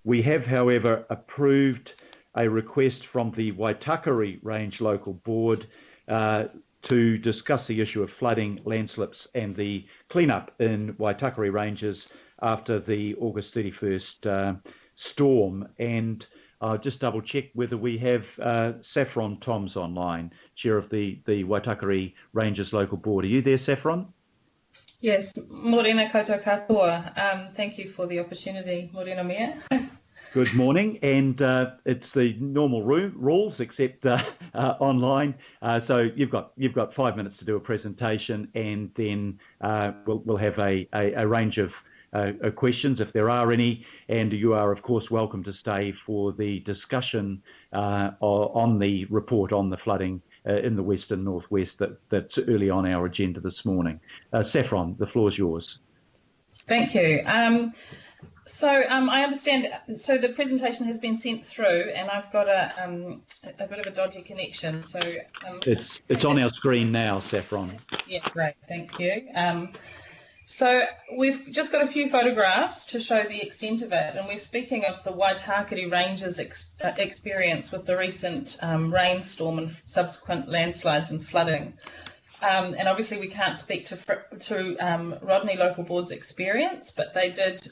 We have, however, approved a request from the Waitakere Range Local Board to discuss the issue of flooding, landslips and the cleanup in Waitakere Ranges after the August 31st storm. And I'll just double check whether we have Saffron Toms online, Chair of the Waitakere Ranges Local Board. Are you there, Saffron? Yes, Morena koutou katoa. Thank you for the opportunity, Morena Mea. Good morning, and it's the normal rules except online. So you've got 5 minutes to do a presentation, and then we'll have a range of questions if there are any, and you are of course welcome to stay for the discussion on the report on the flooding in the west and northwest that's early on our agenda this morning. Saffron, the floor is yours. Thank you. So I understand. So the presentation has been sent through, and I've got a bit of a dodgy connection. So it's on our screen now, Saffron. Yeah, great. Thank you. So we've just got a few photographs to show the extent of it, and we're speaking of the Waitakere Ranges experience with the recent rainstorm and subsequent landslides and flooding. And obviously we can't speak to Rodney Local Board's experience, but they did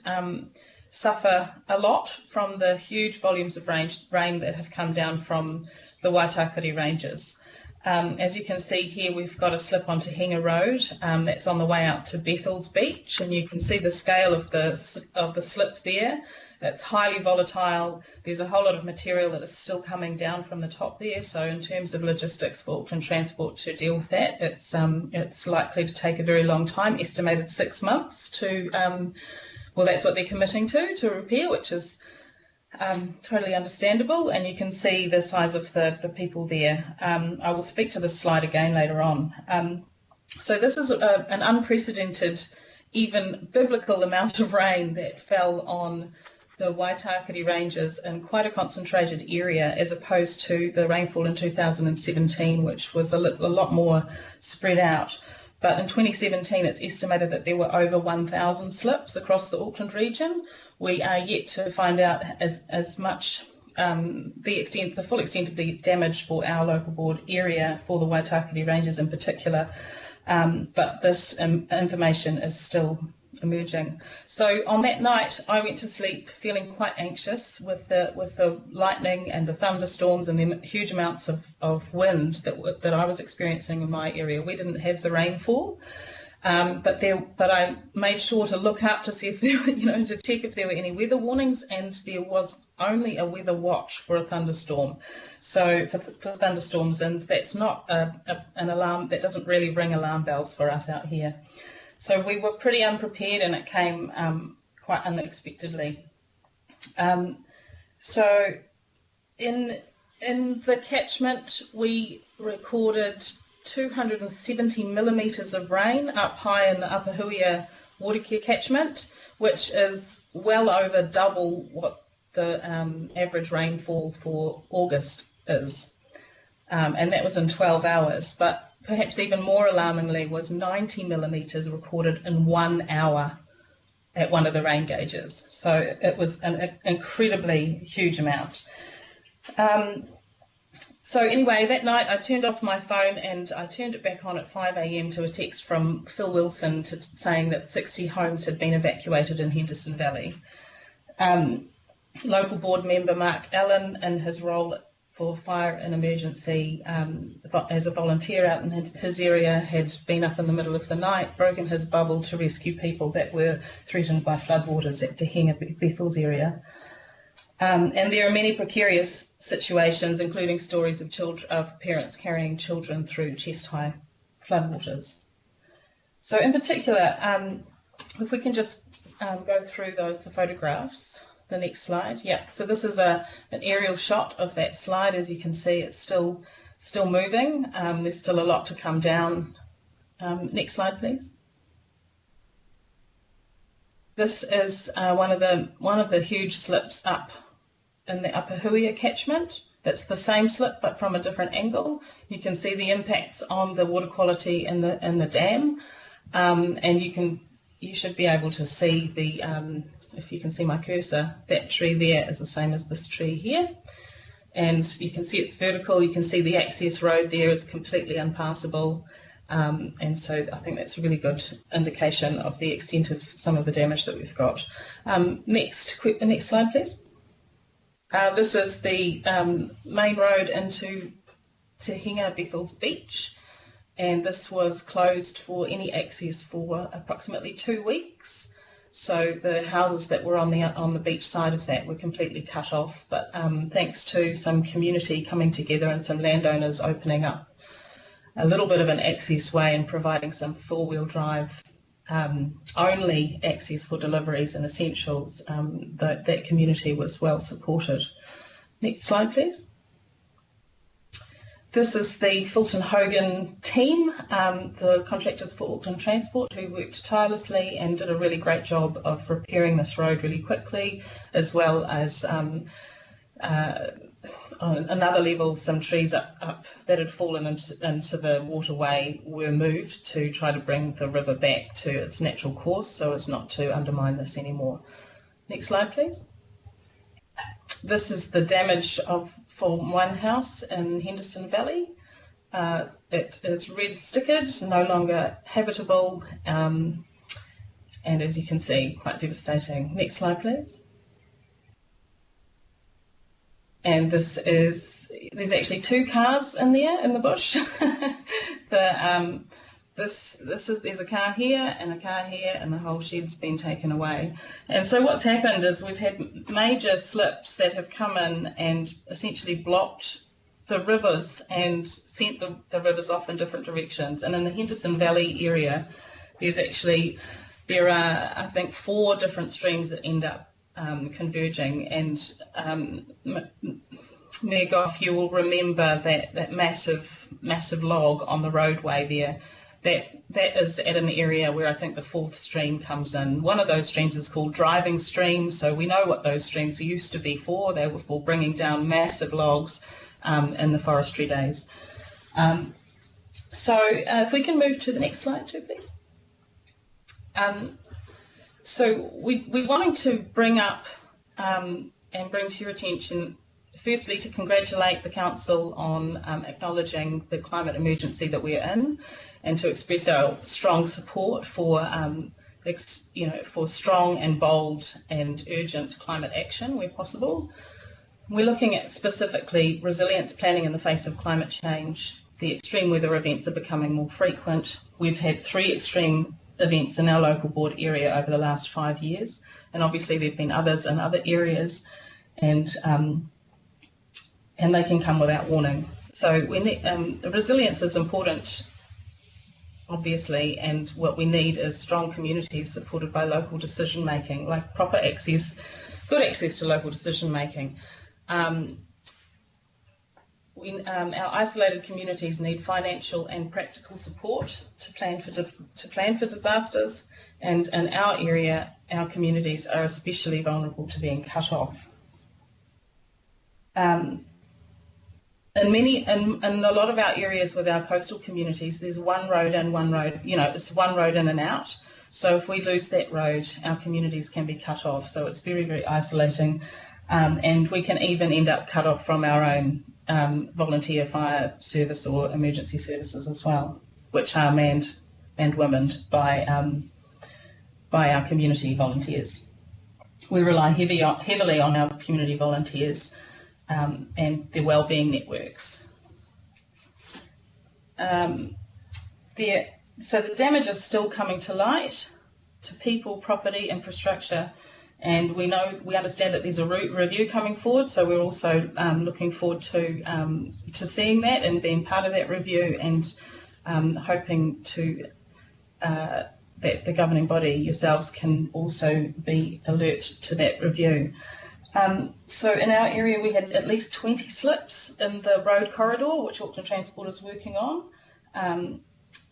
suffer a lot from the huge volumes of rain that have come down from the Waitakere Ranges. As you can see here, we've got a slip onto Henga Road that's on the way out to Bethel's Beach, and you can see the scale of the slip there. It's highly volatile. There's a whole lot of material that is still coming down from the top there. So in terms of logistics for Auckland Transport to deal with that, it's likely to take a very long time, estimated 6 months to, well, that's what they're committing to repair, which is totally understandable. And you can see the size of the people there. I will speak to this slide again later on. So this is an unprecedented, even biblical amount of rain that fell on the Waitakere Ranges in quite a concentrated area, as opposed to the rainfall in 2017, which was a lot more spread out. But in 2017, it's estimated that there were over 1,000 slips across the Auckland region. We are yet to find out as much the full extent of the damage for our local board area for the Waitakere Ranges in particular. But this information is still emerging. So on that night, I went to sleep feeling quite anxious with the lightning and the thunderstorms and the huge amounts of wind that I was experiencing in my area. We didn't have the rainfall, but I made sure to look up to see if there were, to check if there were any weather warnings, and there was only a weather watch for a thunderstorm. So for thunderstorms, and that's not an alarm. That doesn't really ring alarm bells for us out here. So we were pretty unprepared, and it came quite unexpectedly. So in the catchment, we recorded 270 millimetres of rain up high in the Upper Huia Watercare catchment, which is well over double what the average rainfall for August is. And that was in 12 hours. But perhaps even more alarmingly was 90 millimetres recorded in 1 hour at one of the rain gauges. So it was an incredibly huge amount. So anyway, that night I turned off my phone and I turned it back on at 5 a.m. to a text from Phil Wilson saying that 60 homes had been evacuated in Henderson Valley. Local board member Mark Allen, in his role for fire and emergency as a volunteer out in his area, had been up in the middle of the night, broken his bubble to rescue people that were threatened by floodwaters at Te Henga Bethel's area. And there are many precarious situations, including stories of parents carrying children through chest-high floodwaters. So in particular, if we can just go through the photographs. The next slide. Yeah, so this is an aerial shot of that slide. As you can see, it's still moving. There's still a lot to come down. Next slide, please. This is one of the huge slips up in the Upper Huia catchment. It's the same slip, but from a different angle. You can see the impacts on the water quality in the dam, and you should be able to see the if you can see my cursor, that tree there is the same as this tree here. And you can see it's vertical. You can see the access road there is completely impassable. And so I think that's a really good indication of the extent of some of the damage that we've got. Next slide, please. This is the main road into Te Hinga Bethel's Beach, and this was closed for any access for approximately 2 weeks. So the houses that were on the beach side of that were completely cut off, but thanks to some community coming together and some landowners opening up a little bit of an access way and providing some four-wheel drive only access for deliveries and essentials, that community was well supported. Next slide, please. This is the Fulton Hogan team, the contractors for Auckland Transport, who worked tirelessly and did a really great job of repairing this road really quickly, as well as on another level, some trees up that had fallen into the waterway were moved to try to bring the river back to its natural course so as not to undermine this anymore. Next slide, please. This is the damage for one house in Henderson Valley. It is red stickered, no longer habitable, and as you can see, quite devastating. Next slide, please. And there's actually 2 cars in there in the bush. There's a car here and a car here, and the whole shed's been taken away. And so what's happened is we've had major slips that have come in and essentially blocked the rivers and sent the rivers off in different directions. And in the Henderson Valley area, there are, I think, 4 different streams that end up converging. And Mayor Goff, you will remember that massive log on the roadway there. That is at an area where I think the 4th stream comes in. One of those streams is called Driving Stream, so we know what those streams used to be for. They were for bringing down massive logs in the forestry days. So if we can move to the next slide too, please. So we're wanting to bring up and bring to your attention, firstly, to congratulate the Council on acknowledging the climate emergency that we're in, and to express our strong support for strong and bold and urgent climate action where possible. We're looking at specifically resilience planning in the face of climate change. The extreme weather events are becoming more frequent. We've had 3 extreme events in our local board area over the last 5 years, and obviously there have been others in other areas, and they can come without warning. So resilience is important, obviously, and what we need is strong communities supported by local decision making, like proper access, good access to local decision making. Our isolated communities need financial and practical support to plan for disasters, and in our area, our communities are especially vulnerable to being cut off. In a lot of our areas with our coastal communities, there's one road in, one road, it's one road in and out. So if we lose that road, our communities can be cut off. So it's very, very isolating. And we can even end up cut off from our own volunteer fire service or emergency services as well, which are manned and womened by our community volunteers. We rely heavily on our community volunteers and their wellbeing networks. So the damage is still coming to light to people, property, infrastructure, and we understand that there's a review coming forward. So we're also looking forward to seeing that and being part of that review, and hoping that the governing body yourselves can also be alert to that review. So in our area, we had at least 20 slips in the road corridor, which Auckland Transport is working on.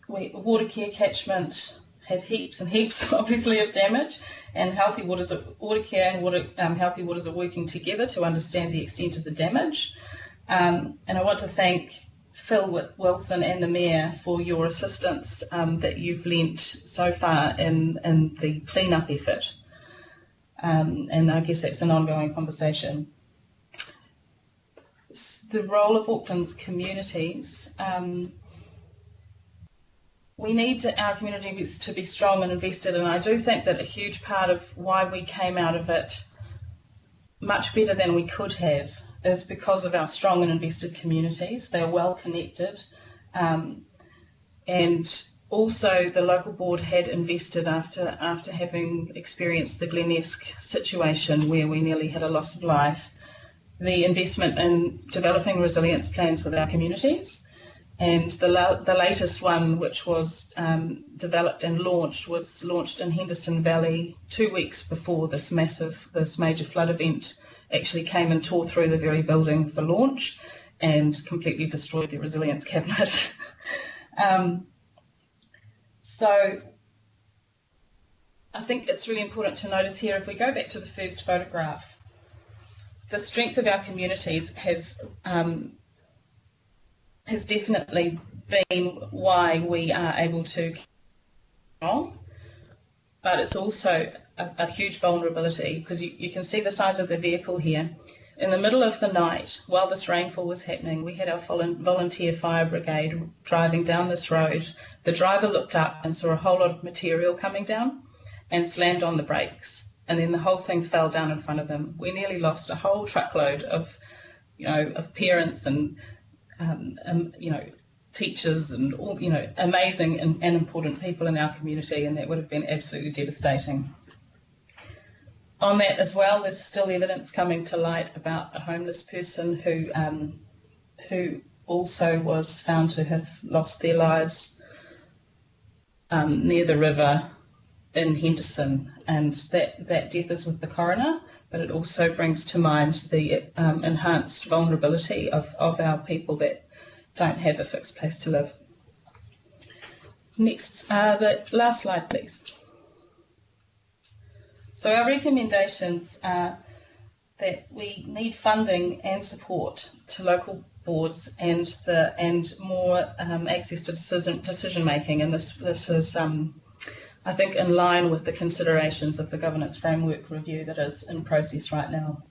Water care catchment had heaps and heaps, obviously, of damage, and Healthy Waters and Healthy Waters are working together to understand the extent of the damage. And I want to thank Phil Wilson and the Mayor for your assistance that you've lent so far in the clean-up effort. and I guess that's an ongoing conversation. The role of Auckland's communities. We need our communities to be strong and invested, and I do think that a huge part of why we came out of it much better than we could have is because of our strong and invested communities. They're well connected, and also the local board had invested after having experienced the Glenesque situation where we nearly had a loss of life, the investment in developing resilience plans with our communities. And the latest one, which was developed and was launched in Henderson Valley 2 weeks before this major flood event actually came and tore through the very building of the launch and completely destroyed the resilience cabinet. So I think it's really important to notice here, if we go back to the first photograph, the strength of our communities has definitely been why we are able to keep on, but it's also a huge vulnerability, because you can see the size of the vehicle here. In the middle of the night, while this rainfall was happening, we had our volunteer fire brigade driving down this road. The driver looked up and saw a whole lot of material coming down and slammed on the brakes, and then the whole thing fell down in front of them. We nearly lost a whole truckload of parents and teachers and all, amazing and important people in our community, and that would have been absolutely devastating. On that as well, there's still evidence coming to light about a homeless person who also was found to have lost their lives near the river in Henderson, and that death is with the coroner, but it also brings to mind the enhanced vulnerability of our people that don't have a fixed place to live. Next, the last slide, please. So our recommendations are that we need funding and support to local boards and more access to decision making, and this is I think in line with the considerations of the governance framework review that is in process right now.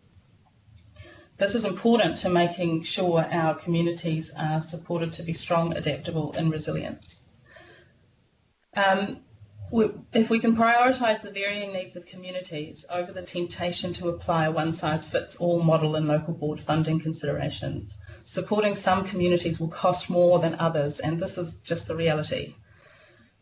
This is important to making sure our communities are supported to be strong, adaptable and resilient. If we can prioritise the varying needs of communities over the temptation to apply a one-size-fits-all model in local board funding considerations, supporting some communities will cost more than others, and this is just the reality.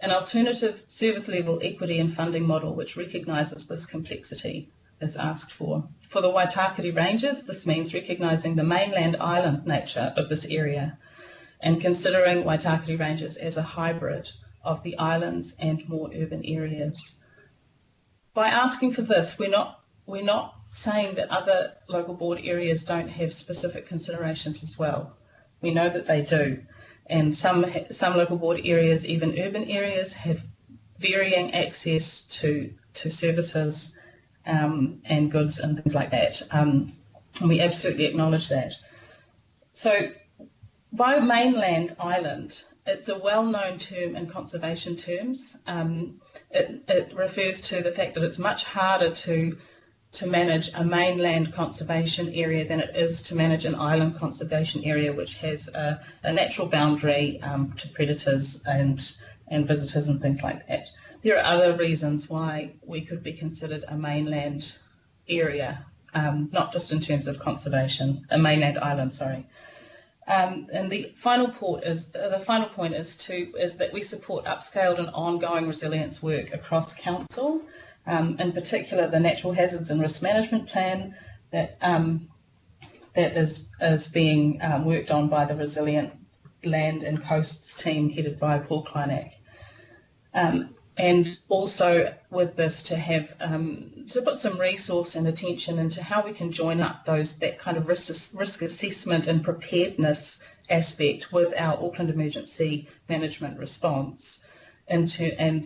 An alternative service level equity and funding model which recognises this complexity is asked for. For the Waitakere Ranges, this means recognising the mainland island nature of this area and considering Waitakere Ranges as a hybrid of the islands and more urban areas. By asking for this, we're not saying that other local board areas don't have specific considerations as well. We know that they do. And some local board areas, even urban areas, have varying access to services and goods and things like that. And we absolutely acknowledge that. So by mainland island, it's a well-known term in conservation terms. It refers to the fact that it's much harder to manage a mainland conservation area than it is to manage an island conservation area, which has a natural boundary to predators and visitors and things like that. There are other reasons why we could be considered a mainland area, not just in terms of conservation, a mainland island, sorry. And the final point is that we support upscaled and ongoing resilience work across council. In particular, the Natural Hazards and Risk Management Plan that is being worked on by the Resilient Land and Coasts team headed by Paul Kleinak. And also with this to put some resource and attention into how we can join up that kind of risk assessment and preparedness aspect with our Auckland emergency management response. And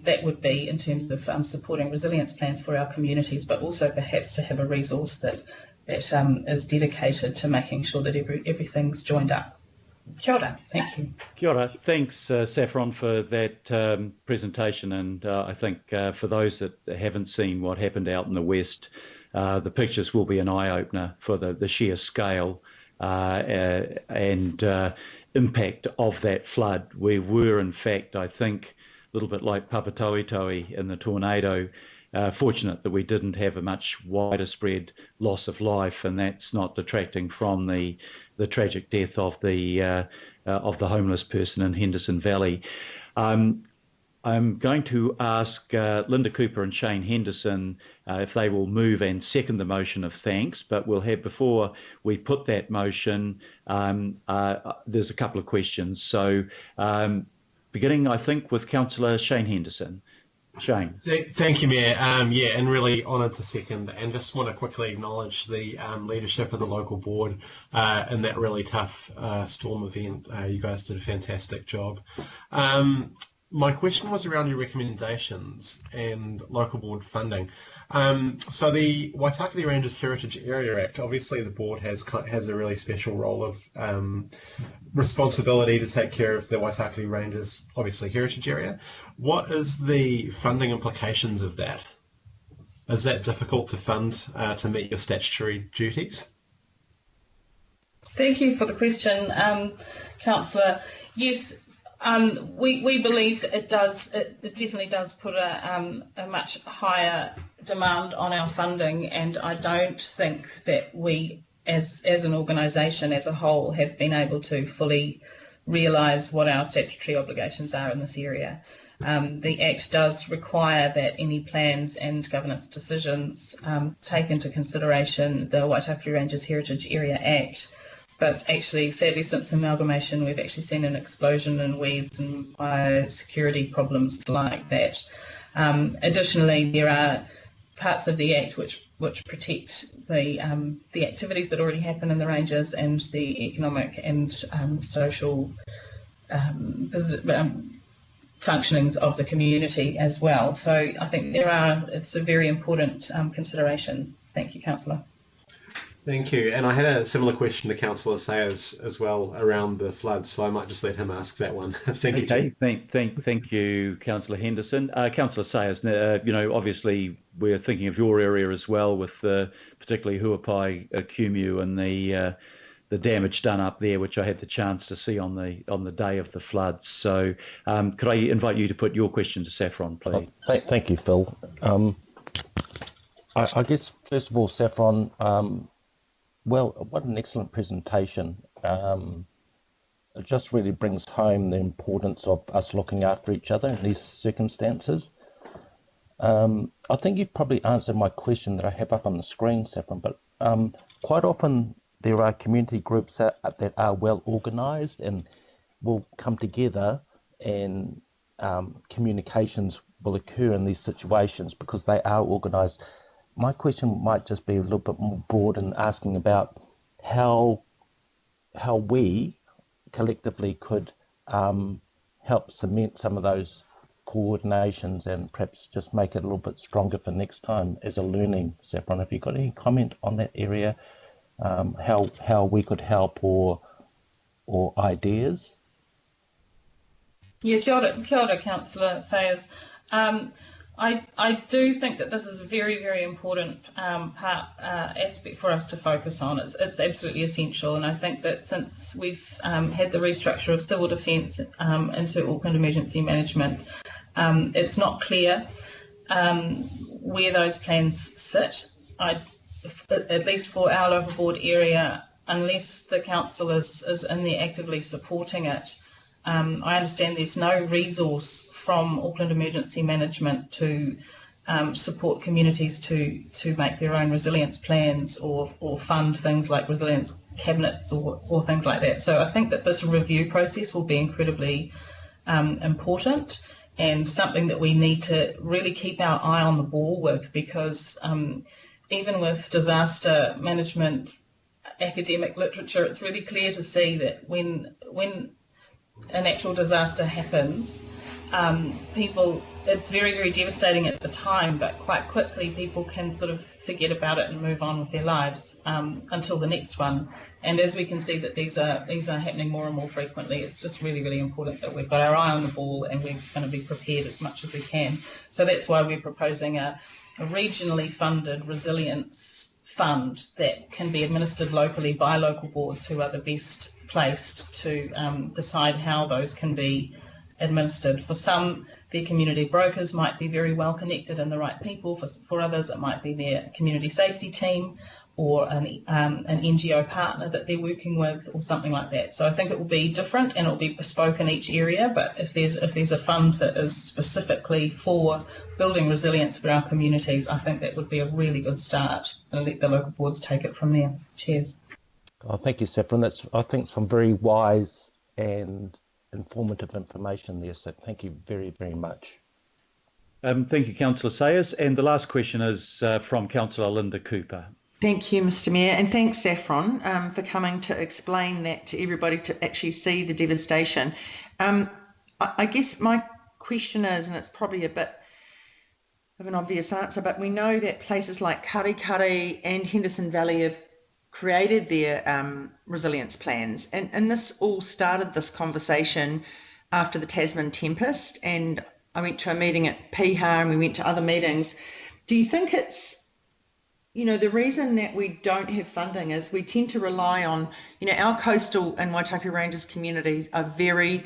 that would be in terms of supporting resilience plans for our communities, but also perhaps to have a resource that is dedicated to making sure that everything's joined up. Kia ora, thank you. Kia ora. Thanks, Saffron, for that presentation. And I think for those that haven't seen what happened out in the West, the pictures will be an eye-opener for the sheer scale and impact of that flood. We were, in fact, I think, a little bit like Papatoetoe in the tornado, fortunate that we didn't have a much wider spread loss of life, and that's not detracting from the tragic death of the homeless person in Henderson Valley. I'm going to ask Linda Cooper and Shane Henderson if they will move and second the motion of thanks, but we'll have, before we put that motion, there's a couple of questions. So beginning, I think, with Councillor Shane Henderson. Shane. Thank you, Mayor. Yeah, and really honoured to second, and just want to quickly acknowledge the leadership of the local board in that really tough storm event. You guys did a fantastic job. My question was around your recommendations and local board funding. So the Waitakere Ranges Heritage Area Act, obviously the board has a really special role of responsibility to take care of the Waitakere Ranges, obviously heritage area. What is the funding implications of that? Is that difficult to fund to meet your statutory duties? Thank you for the question, Councillor. Yes. We believe it does. It definitely does put a much higher demand on our funding, and I don't think that we, as an organisation as a whole, have been able to fully realise what our statutory obligations are in this area. The Act does require that any plans and governance decisions take into consideration the Waitakere Ranges Heritage Area Act. But actually, sadly, since amalgamation, we've actually seen an explosion in weeds and biosecurity problems like that. Additionally, there are parts of the Act which protect the activities that already happen in the ranges and the economic and social functionings of the community as well. So I think it's a very important consideration. Thank you, Councillor. Thank you. And I had a similar question to Councillor Sayers as well around the floods, so I might just let him ask that one. Thank you. Thank you, Councillor Henderson. Councillor Sayers, obviously we're thinking of your area as well, with particularly Huapai, Kumu, and the damage done up there, which I had the chance to see on the day of the floods. So could I invite you to put your question to Saffron, please? Thank you, Phil. I guess, first of all, Saffron, well, what an excellent presentation. It just really brings home the importance of us looking after each other in these circumstances. I think you've probably answered my question that I have up on the screen, Saffron, but quite often there are community groups that are well organised and will come together, and communications will occur in these situations because they are organised. My question might just be a little bit more broad in asking about how we collectively could help cement some of those coordinations and perhaps just make it a little bit stronger for next time as a learning. Saffron, have you got any comment on that area? How we could help or ideas? Yeah, kia ora, Councillor Sayers. I do think that this is a very, very important aspect for us to focus on. It's absolutely essential, and I think that since we've had the restructure of civil defence into Auckland Emergency Management, it's not clear where those plans sit. At least for our local board area, unless the council is in there actively supporting it, I understand there's no resource from Auckland Emergency Management to support communities to make their own resilience plans or fund things like resilience cabinets or things like that. So I think that this review process will be incredibly important and something that we need to really keep our eye on the ball with, because even with disaster management academic literature, it's really clear to see that when a natural disaster happens, it's very, very devastating at the time, but quite quickly people can sort of forget about it and move on with their lives until the next one. And as we can see that these are happening more and more frequently, it's just really, really important that we've got our eye on the ball and we're going to be prepared as much as we can. So that's why we're proposing a regionally funded resilience fund that can be administered locally by local boards who are the best placed to decide how those can be administered. For some, their community brokers might be very well connected and the right people. For others, it might be their community safety team or an NGO partner that they're working with or something like that. So I think it will be different and it will be bespoke in each area, but if there's a fund that is specifically for building resilience for our communities, I think that would be a really good start, and let the local boards take it from there. Cheers. Oh, thank you, Saffron. That's, I think, some very wise and informative information there, so thank you very, very much. Thank you, Councillor Sayers. And the last question is from Councillor Linda Cooper. Thank you, Mr Mayor, and thanks, Saffron, for coming to explain that to everybody to actually see the devastation. I guess my question is, and it's probably a bit of an obvious answer, but we know that places like Kaipara and Henderson Valley have created their resilience plans, and this all started this conversation after the Tasman tempest, and I went to a meeting at Piha and we went to other meetings. Do you think it's, you know, the reason that we don't have funding is we tend to rely on, you know, our coastal and Waitaki Ranges communities are very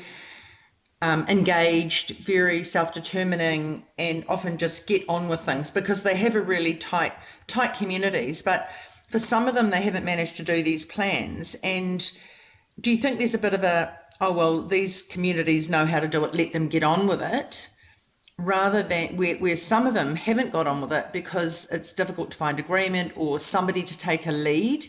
engaged, very self-determining, and often just get on with things because they have a really tight communities, but for some of them, they haven't managed to do these plans. And do you think there's a bit of a, oh, well, these communities know how to do it, let them get on with it, rather than where some of them haven't got on with it because it's difficult to find agreement or somebody to take a lead?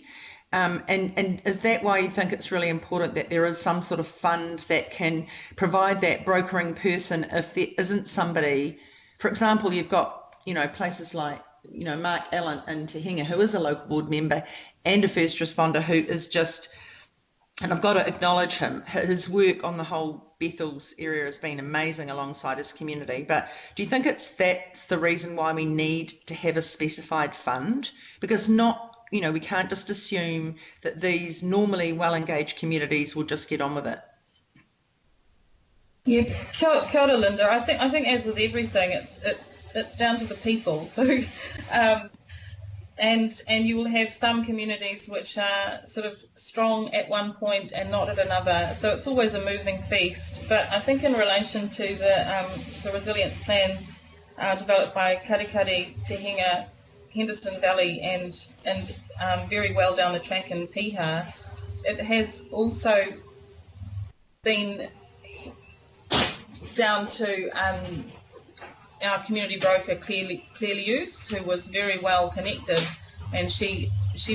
And is that why you think it's really important that there is some sort of fund that can provide that brokering person if there isn't somebody? For example, you've got, you know, places like, you know, Mark Allen in Te Hinga, who is a local board member and a first responder who is just, and I've got to acknowledge him, his work on the whole Bethel's area has been amazing alongside his community. But do you think that's the reason why we need to have a specified fund? Because not, you know, we can't just assume that these normally well-engaged communities will just get on with it. Yeah, kia ora, Linda. I think as with everything, it's down to the people. So, and you will have some communities which are sort of strong at one point and not at another. So it's always a moving feast. But I think in relation to the resilience plans developed by Kaipara, Te Hinga, Henderson Valley, and very well down the track in Piha, it has also been down to our community broker Clearly Use, who was very well connected, and she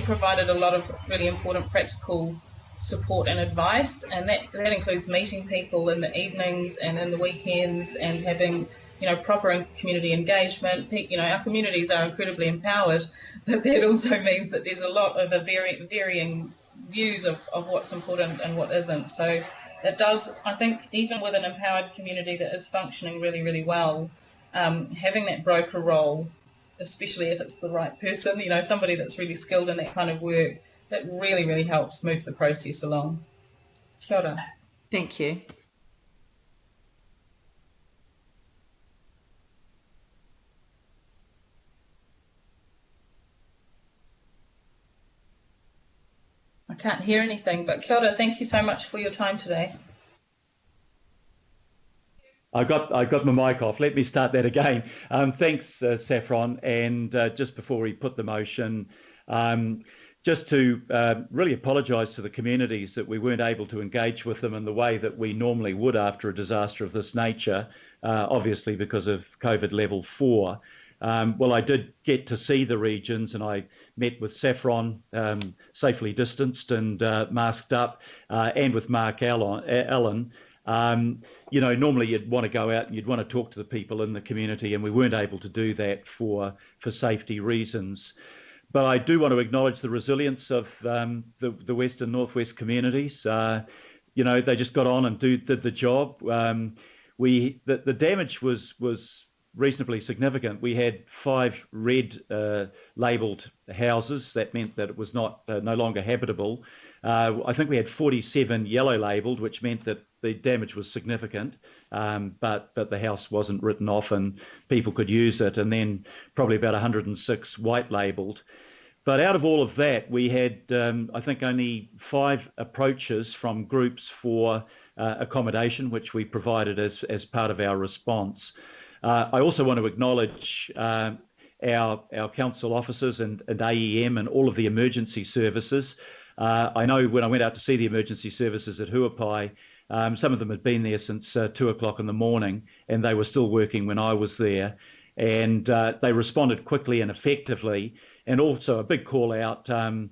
provided a lot of really important practical support and advice, and that includes meeting people in the evenings and in the weekends and having, you know, proper community engagement. You know, our communities are incredibly empowered, but that also means that there's a lot of varying views of what's important and what isn't. So it does, I think, even with an empowered community that is functioning really, really well, having that broker role, especially if it's the right person, you know, somebody that's really skilled in that kind of work, that really, really helps move the process along. Kia ora. Thank you. I can't hear anything, but kia ora, thank you so much for your time today. I got my mic off. Let me start that again. Thanks, Saffron. And just before we put the motion, just to really apologise to the communities that we weren't able to engage with them in the way that we normally would after a disaster of this nature, obviously because of COVID level 4. Well, I did get to see the regions, and I met with Saffron, safely distanced and masked up, and with Mark Allen. You know, normally you'd want to go out and you'd want to talk to the people in the community, and we weren't able to do that for safety reasons. But I do want to acknowledge the resilience of the West and Northwest communities. You know, they just got on and did the job. The damage was reasonably significant. We had 5 red labelled houses. That meant that it was no longer habitable. I think we had 47 yellow labelled, which meant that the damage was significant, but the house wasn't written off and people could use it. And then probably about 106 white labelled. But out of all of that, we had, I think, only 5 approaches from groups for accommodation, which we provided as part of our response. I also want to acknowledge our council officers and AEM and all of the emergency services. I know when I went out to see the emergency services at Huapai, some of them had been there since 2 o'clock in the morning, and they were still working when I was there. And they responded quickly and effectively. And also a big call out to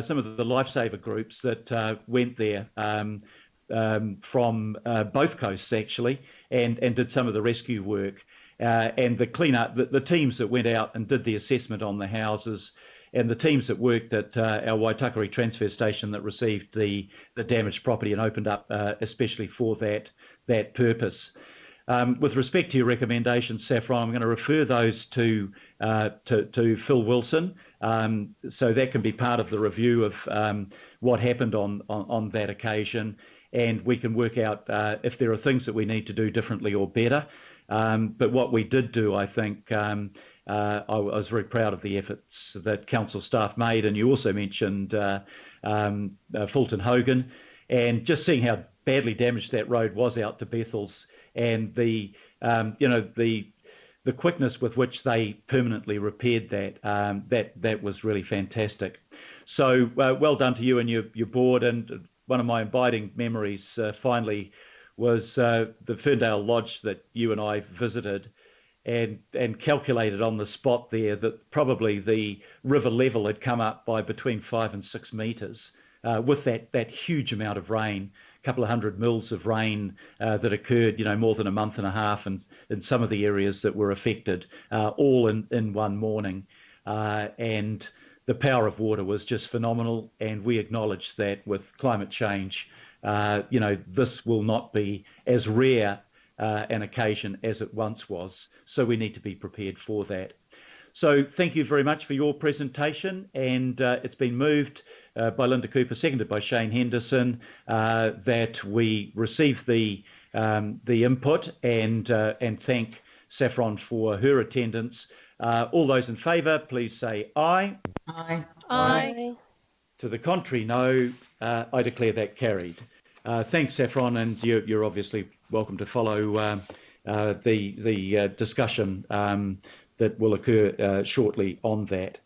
some of the lifesaver groups that went there from both coasts, actually, and did some of the rescue work. And the cleanup, the teams that went out and did the assessment on the houses, and the teams that worked at our Waitakere transfer station that received the damaged property and opened up especially for that purpose. With respect to your recommendations, Saffron, I'm going to refer those to Phil Wilson, so that can be part of the review of what happened on that occasion, and we can work out if there are things that we need to do differently or better. But what we did do, I think, I was very proud of the efforts that council staff made, and you also mentioned Fulton Hogan, and just seeing how badly damaged that road was out to Bethel's, and the quickness with which they permanently repaired that was really fantastic. So well done to you and your board. And one of my abiding memories finally was the Ferndale Lodge that you and I visited, and calculated on the spot there that probably the river level had come up by between 5 and 6 metres with that huge amount of rain. Couple of 100 mils of rain that occurred, more than a month and a half, and in some of the areas that were affected, all in one morning. And the power of water was just phenomenal. And we acknowledge that with climate change, this will not be as rare an occasion as it once was. So we need to be prepared for that. So thank you very much for your presentation, and it's been moved by Linda Cooper, seconded by Shane Henderson, that we receive the input and thank Saffron for her attendance. All those in favour, please say aye. Aye. Aye. To the contrary, no. I declare that carried. Thanks, Saffron, and you're obviously welcome to follow the discussion that will occur shortly on that.